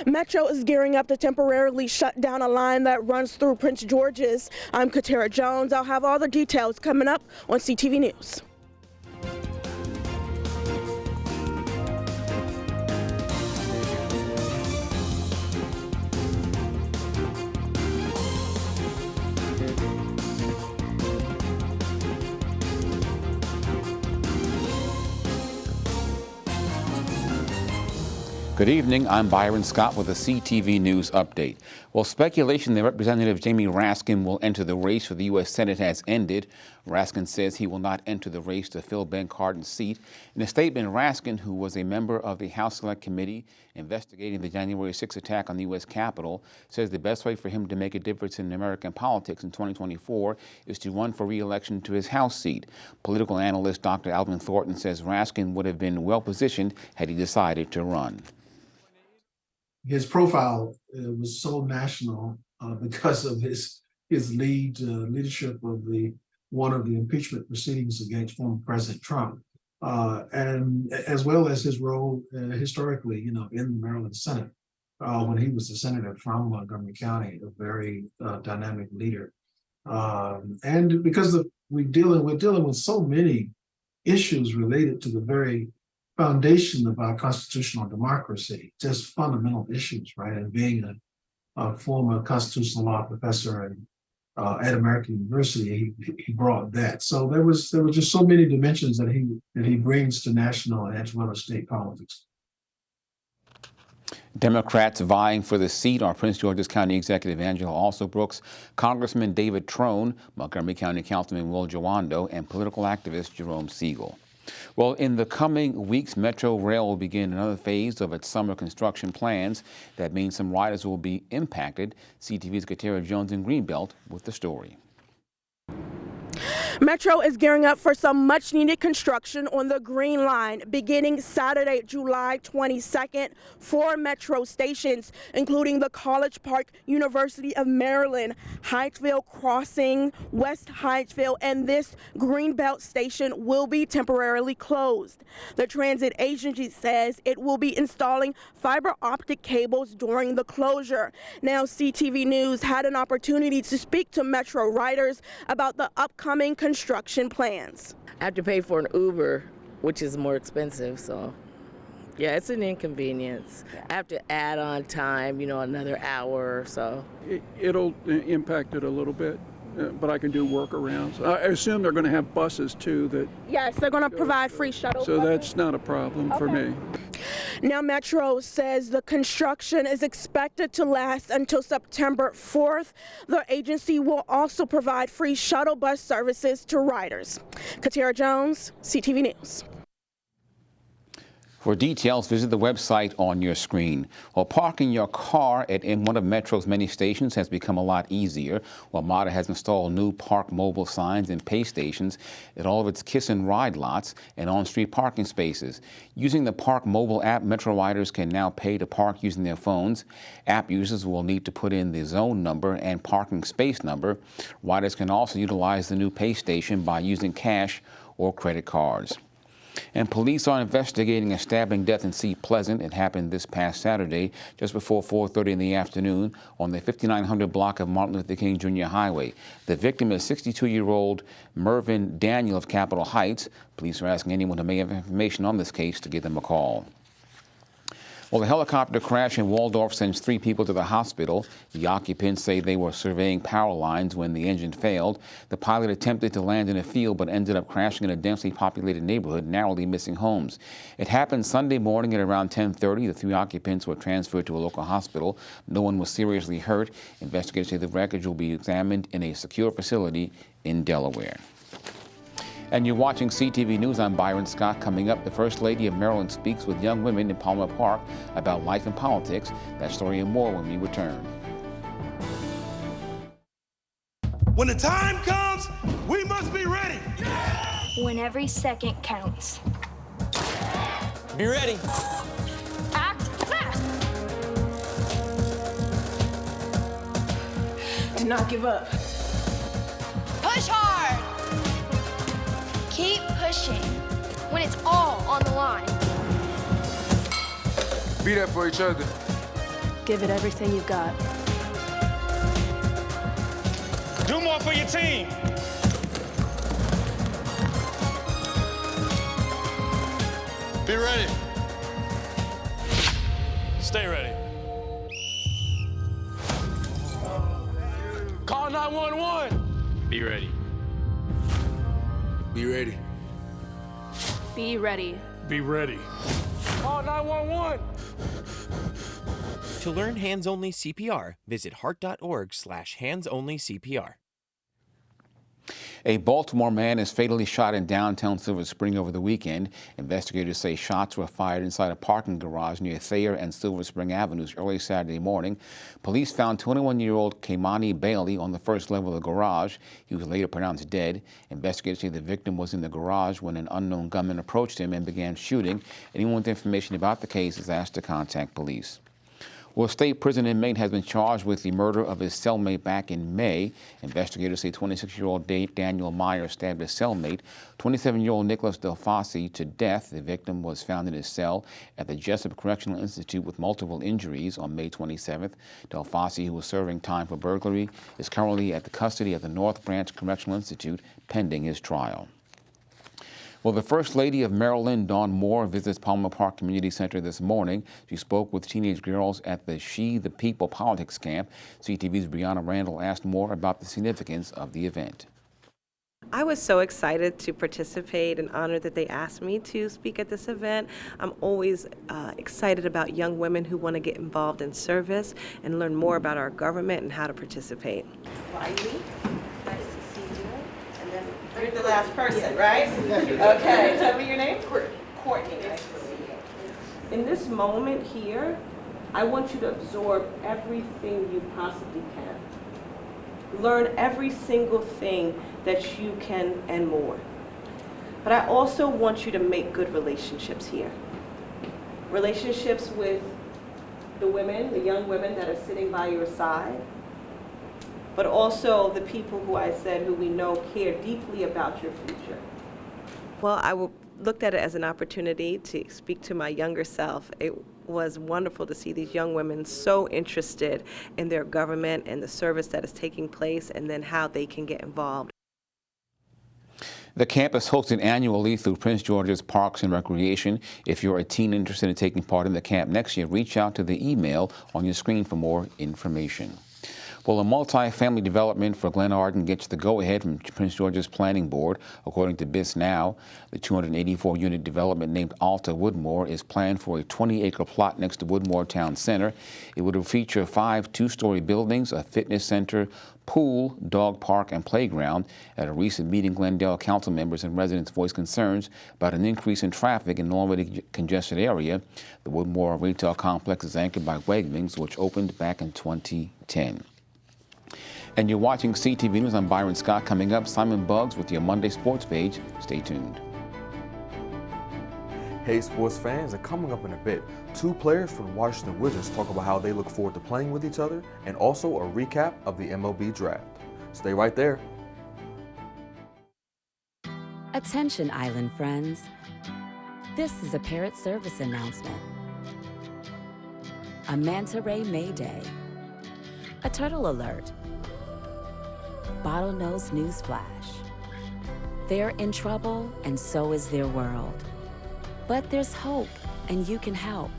Metro is gearing up to temporarily shut down a line that runs through Prince George's. I'm Katara Jones. I'll have all the details coming up on CTV News. Good evening. I'm Byron Scott with a CTV News update. Well, speculation that Representative Jamie Raskin will enter the race for the U.S. Senate has ended. Raskin says he will not enter the race to fill Ben Cardin's seat. In a statement, Raskin, who was a member of the House Select Committee investigating the January 6 attack on the U.S. Capitol, says the best way for him to make a difference in American politics in 2024 is to run for re-election to his House seat. Political analyst Dr. Alvin Thornton says Raskin would have been well-positioned had he decided to run. His profile was so national because of his leadership of one of the impeachment proceedings against former President Trump, and as well as his role historically, in the Maryland Senate when he was the senator from Montgomery County, a very dynamic leader, and because we're dealing with so many issues related to the very foundation of our constitutional democracy, just fundamental issues, right? And being a former constitutional law professor at American University, he brought that. So there was just so many dimensions that he brings to national as well as state politics. Democrats vying for the seat are Prince George's County Executive Angela Alsobrooks, Congressman David Trone, Montgomery County Councilman Will Jawando, and political activist Jerome Siegel. Well, in the coming weeks, Metro Rail will begin another phase of its summer construction plans. That means some riders will be impacted. CTV's Katara Jones in Greenbelt with the story. Metro is gearing up for some much-needed construction on the Green Line beginning Saturday, July 22nd. 4 Metro stations, including the College Park, University of Maryland, Hyattsville Crossing, West Hyattsville, and this Greenbelt station will be temporarily closed. The transit agency says it will be installing fiber optic cables during the closure. Now, CTV News had an opportunity to speak to Metro riders about the upcoming construction plans. I have to pay for an Uber, which is more expensive, so yeah, it's an inconvenience. I have to add on time, another hour or so. It'll impact it a little bit, but I can do workarounds. I assume they're going to have buses too. Yes, they're going to provide free shuttle so buses. That's not a problem for me. Now, Metro says the construction is expected to last until September 4th. The agency will also provide free shuttle bus services to riders. Katara Jones, CTV News. For details, visit the website on your screen. Well, parking your car in one of Metro's many stations has become a lot easier. While MATA has installed new Park Mobile signs and pay stations at all of its Kiss and Ride lots and on-street parking spaces. Using the Park Mobile app, Metro riders can now pay to park using their phones. App users will need to put in the zone number and parking space number. Riders can also utilize the new pay station by using cash or credit cards. And police are investigating a stabbing death in Sea Pleasant. It happened this past Saturday, just before 4:30 in the afternoon on the 5900 block of Martin Luther King Jr. Highway. The victim is 62-year-old Mervyn Daniel of Capitol Heights. Police are asking anyone who may have information on this case to give them a call. Well, the helicopter crash in Waldorf sends 3 people to the hospital. The occupants say they were surveying power lines when the engine failed. The pilot attempted to land in a field but ended up crashing in a densely populated neighborhood, narrowly missing homes. It happened Sunday morning at around 10:30. The 3 occupants were transferred to a local hospital. No one was seriously hurt. Investigators say the wreckage will be examined in a secure facility in Delaware. And you're watching CTV News. I'm Byron Scott. Coming up, the First Lady of Maryland speaks with young women in Palmer Park about life and politics. That story and more when we return. When the time comes, we must be ready. When every second counts. Be ready. Act fast. Do not give up. Push hard. Keep pushing when it's all on the line. Be there for each other. Give it everything you've got. Do more for your team. Be ready. Stay ready. Call 911. Be ready. Be ready. Be ready. Be ready. Call 911. To learn hands-only CPR, visit heart.org/hands-only-CPR. A Baltimore man is fatally shot in downtown Silver Spring over the weekend. Investigators say shots were fired inside a parking garage near Thayer and Silver Spring Avenues early Saturday morning. Police found 21-year-old Kaimani Bailey on the first level of the garage. He was later pronounced dead. Investigators say the victim was in the garage when an unknown gunman approached him and began shooting. Anyone with information about the case is asked to contact police. Well, a state prison inmate has been charged with the murder of his cellmate back in May. Investigators say 26-year-old Daniel Meyer stabbed his cellmate, 27-year-old Nicholas Delfasi, to death. The victim was found in his cell at the Jessup Correctional Institute with multiple injuries on May 27th. Delfasi, who was serving time for burglary, is currently at the custody of the North Branch Correctional Institute pending his trial. Well, the First Lady of Maryland, Dawn Moore, visits Palmer Park Community Center this morning. She spoke with teenage girls at the She the People politics camp. CTV's Brianna Randall asked Moore about the significance of the event. I was so excited to participate and honored that they asked me to speak at this event. I'm always excited about young women who want to get involved in service and learn more about our government and how to participate. Riley, nice to see you. And then you're the last person, right? Okay, tell me your name. Courtney, nice to see you. In this moment here, I want you to absorb everything you possibly can. Learn every single thing that you can and more. But I also want you to make good relationships here. Relationships with the women, the young women that are sitting by your side, but also the people who I said who we know care deeply about your future. Well, I looked at it as an opportunity to speak to my younger self. It was wonderful to see these young women so interested in their government and the service that is taking place and then how they can get involved. The camp is hosted annually through Prince George's Parks and Recreation. If you're a teen interested in taking part in the camp next year, reach out to the email on your screen for more information. Well, a multi-family development for Glen Arden gets the go-ahead from Prince George's Planning Board. According to BIS Now, the 284-unit development named Alta Woodmore is planned for a 20-acre plot next to Woodmore Town Center. It would feature 5 two-story buildings, a fitness center, pool, dog park, and playground. At a recent meeting, Glendale council members and residents voiced concerns about an increase in traffic in an already congested area. The Woodmore retail complex is anchored by Wegmans, which opened back in 2010. And you're watching CTV News. I'm Byron Scott. Coming up, Simon Buggs with your Monday Sports page. Stay tuned. Hey sports fans, and coming up in a bit, 2 players from the Washington Wizards talk about how they look forward to playing with each other, and also a recap of the MLB draft. Stay right there. Attention Island friends. This is a Parrot Service announcement. A manta ray mayday. A turtle alert. Bottlenose newsflash. They're in trouble, and so is their world. But there's hope, and you can help.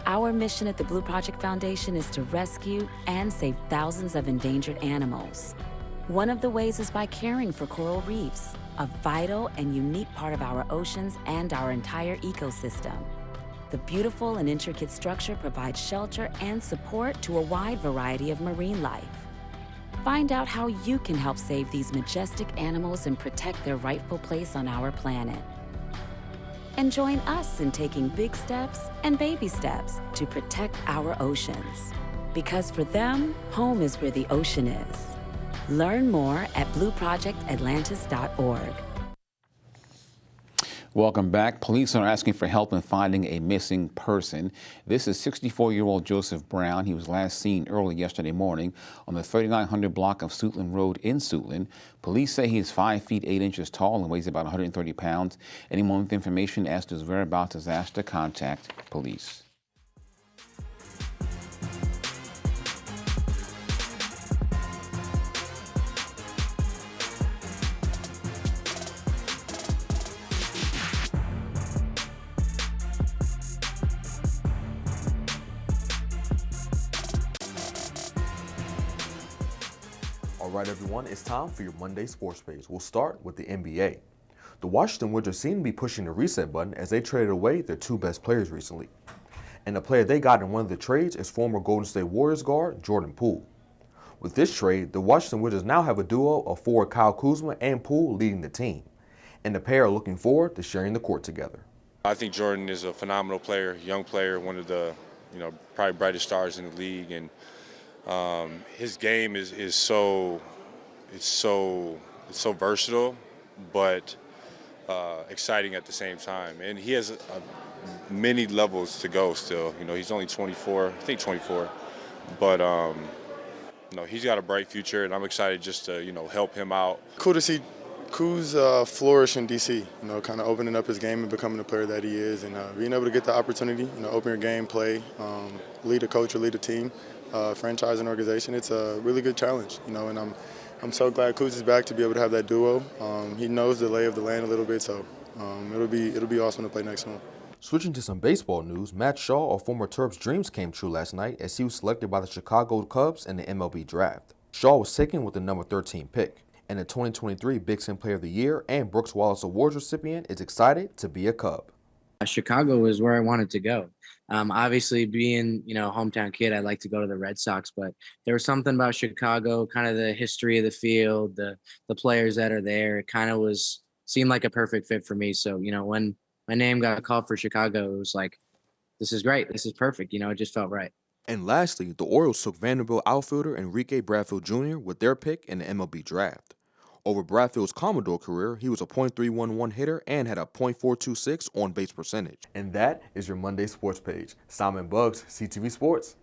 Our mission at the Blue Project Foundation is to rescue and save thousands of endangered animals. One of the ways is by caring for coral reefs, a vital and unique part of our oceans and our entire ecosystem. The beautiful and intricate structure provides shelter and support to a wide variety of marine life. Find out how you can help save these majestic animals and protect their rightful place on our planet. And join us in taking big steps and baby steps to protect our oceans. Because for them, home is where the ocean is. Learn more at blueprojectatlantis.org. Welcome back. Police are asking for help in finding a missing person. This is 64-year-old Joseph Brown. He was last seen early yesterday morning on the 3900 block of Suitland Road in Suitland. Police say he is 5 feet 8 inches tall and weighs about 130 pounds. Anyone with information as to his whereabouts is asked to contact police. All right, everyone, it's time for your Monday sports page. We'll start with the NBA. The Washington Wizards seem to be pushing the reset button as they traded away their two best players recently. And the player they got in one of the trades is former Golden State Warriors guard Jordan Poole. With this trade, the Washington Wizards now have a duo of forward Kyle Kuzma and Poole leading the team. And the pair are looking forward to sharing the court together. I think Jordan is a phenomenal player, young player, one of the probably brightest stars in the league, and his game is so versatile, but exciting at the same time. And he has many levels to go still. He's only 24, I think 24, but he's got a bright future, and I'm excited just to help him out. Cool to see Kuz flourish in DC, kind of opening up his game and becoming the player that he is, and being able to get the opportunity, open your game, play, lead a coach or lead a team, franchise and organization. It's a really good challenge, and I'm so glad Kuz is back to be able to have that duo. He knows the lay of the land a little bit, so it'll be awesome to play next to him. Switching to some baseball news, Matt Shaw of former Terps' dreams came true last night as he was selected by the Chicago Cubs in the MLB draft. Shaw was taken with the number 13 pick. And the 2023 Big Ten Player of the Year and Brooks Wallace Awards recipient is excited to be a Cub. Chicago is where I wanted to go. Obviously, being hometown kid, I'd like to go to the Red Sox, but there was something about Chicago, kind of the history of the field, the players that are there. It kind of seemed like a perfect fit for me. So when my name got called for Chicago, it was like, this is great, this is perfect. It just felt right. And lastly, the Orioles took Vanderbilt outfielder Enrique Bradfield Jr. with their pick in the MLB draft. Over Bradfield's Commodore career, he was a .311 hitter and had a .426 on-base percentage. And that is your Monday sports page. Simon Buggs, CTV Sports.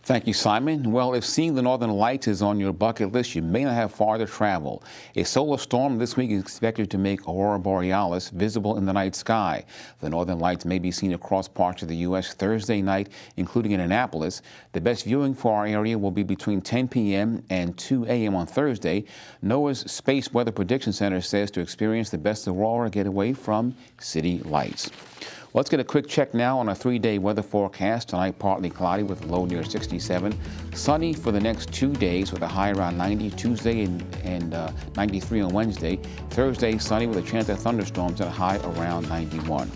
Thank you, Simon. Well, if seeing the Northern Lights is on your bucket list, you may not have far to travel. A solar storm this week is expected to make Aurora Borealis visible in the night sky. The Northern Lights may be seen across parts of the U.S. Thursday night, including in Annapolis. The best viewing for our area will be between 10 p.m. and 2 a.m. on Thursday. NOAA's Space Weather Prediction Center says to experience the best aurora, get away from city lights. Let's get a quick check now on a 3-day weather forecast. Tonight, partly cloudy with a low near 67. Sunny for the next 2 days with a high around 90. Tuesday and 93 on Wednesday. Thursday, sunny with a chance of thunderstorms and a high around 91.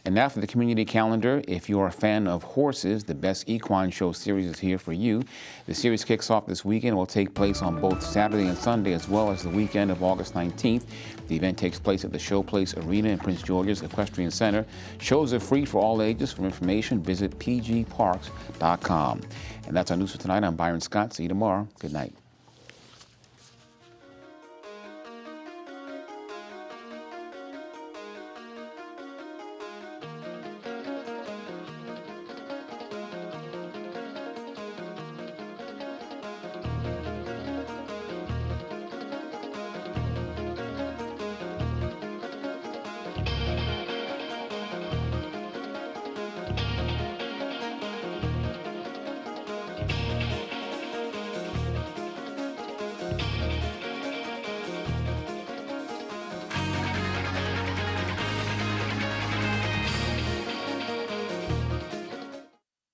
And now for the community calendar. If you're a fan of horses, the Best Equine Show series is here for you. The series kicks off this weekend and will take place on both Saturday and Sunday, as well as the weekend of August 19th. The event takes place at the Showplace Arena in Prince George's Equestrian Center. Shows are free for all ages. For information, visit pgparks.com. And that's our news for tonight. I'm Byron Scott. See you tomorrow. Good night.